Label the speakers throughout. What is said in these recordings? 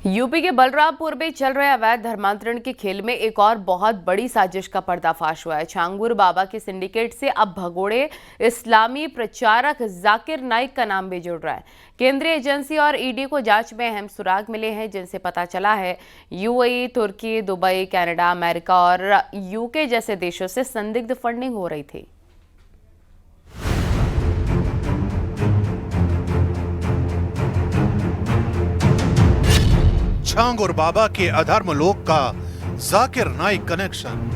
Speaker 1: UP के बलरामपुर में चल रहे अवैध धर्मांतरण के खेल में एक और बहुत बड़ी साजिश का पर्दाफाश हुआ है। छांगुर बाबा के सिंडिकेट से अब भगोड़े इस्लामी प्रचारक जाकिर नाइक का नाम भी जुड़ रहा है। केंद्रीय एजेंसी और ईडी को जांच में अहम सुराग मिले हैं, जिनसे पता चला है यूएई, तुर्की, दुबई, कनाडा, अमेरिका और यूके जैसे देशों से संदिग्ध फंडिंग हो रही थी।
Speaker 2: छांगुर बाबा के अधर्म लोक का जाकिर नाइक कनेक्शन।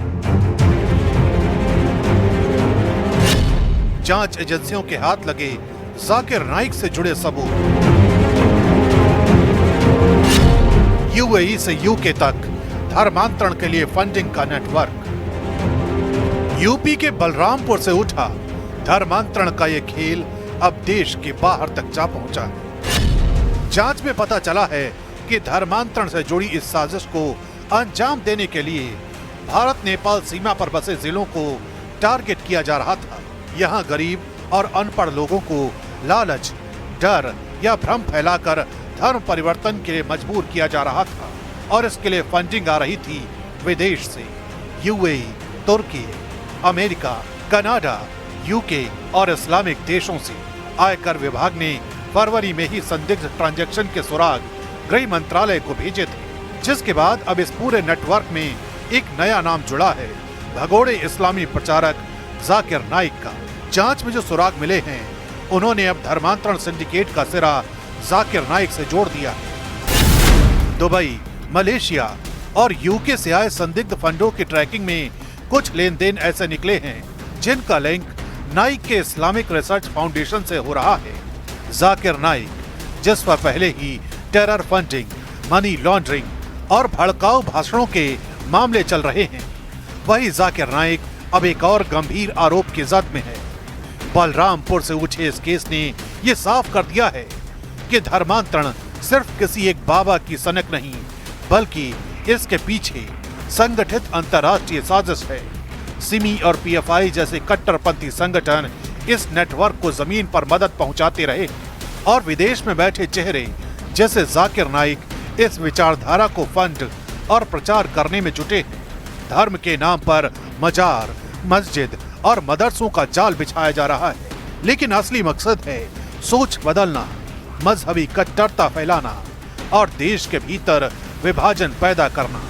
Speaker 2: जांच एजेंसियों के हाथ लगे जाकिर नाइक से जुड़े सबूत। यूएई से यूके तक धर्मांतरण के लिए फंडिंग का नेटवर्क। यूपी के बलरामपुर से उठा धर्मांतरण का यह खेल अब देश के बाहर तक जा पहुंचा है। जांच में पता चला है कि धर्मांतरण से जुड़ी इस साजिश को अंजाम देने के लिए भारत नेपाल सीमा पर बसे जिलों को टारगेट किया जा रहा था। यहां गरीब और अनपढ़ लोगों को लालच, डर या भ्रम फैलाकर धर्म परिवर्तन के लिए मजबूर किया जा रहा था और इसके लिए फंडिंग आ रही थी विदेश से। यूएई, तुर्की, अमेरिका, कनाडा, यूके और इस्लामिक देशों से। आयकर विभाग ने फरवरी में ही संदिग्ध ट्रांजैक्शन के सुराग गृह मंत्रालय को भेजे थे, जिसके बाद अब इस पूरे नेटवर्क में एक नया नाम जुड़ा है, भगोड़े इस्लामी प्रचारक जाकिर नाइक का। जांच में जो सुराग मिले हैं, उन्होंने अब धर्मांतरण सिंडिकेट का सिरा जाकिर नाइक से जोड़ दिया है। दुबई, मलेशिया और यूके से आए संदिग्ध फंडों की ट्रैकिंग में कुछ लेन देन ऐसे निकले हैं जिनका लिंक नाइक के इस्लामिक रिसर्च फाउंडेशन से हो रहा है। जाकिर नाइक, जिस पर पहले ही टेरर फंडिंग, मनी लॉन्ड्रिंग और भड़काऊ भाषणों के मामले चल रहे हैं, वही जाकिर नाइक अब एक और गंभीर आरोप की जद में है। बलरामपुर से उठे इस केस ने ये साफ कर दिया है कि धर्मांतरण सिर्फ किसी एक बाबा की सनक नहीं, बल्कि इसके पीछे संगठित अंतर्राष्ट्रीय साजिश है। सिमी और पीएफआई जैसे कट्टरपंथी संगठन इस नेटवर्क को जमीन पर मदद पहुंचाते रहे और विदेश में बैठे चेहरे जैसे जाकिर नाइक इस विचारधारा को फंड और प्रचार करने में जुटे हैं। धर्म के नाम पर मजार, मस्जिद और मदरसों का जाल बिछाया जा रहा है, लेकिन असली मकसद है सोच बदलना, मजहबी कट्टरता फैलाना और देश के भीतर विभाजन पैदा करना।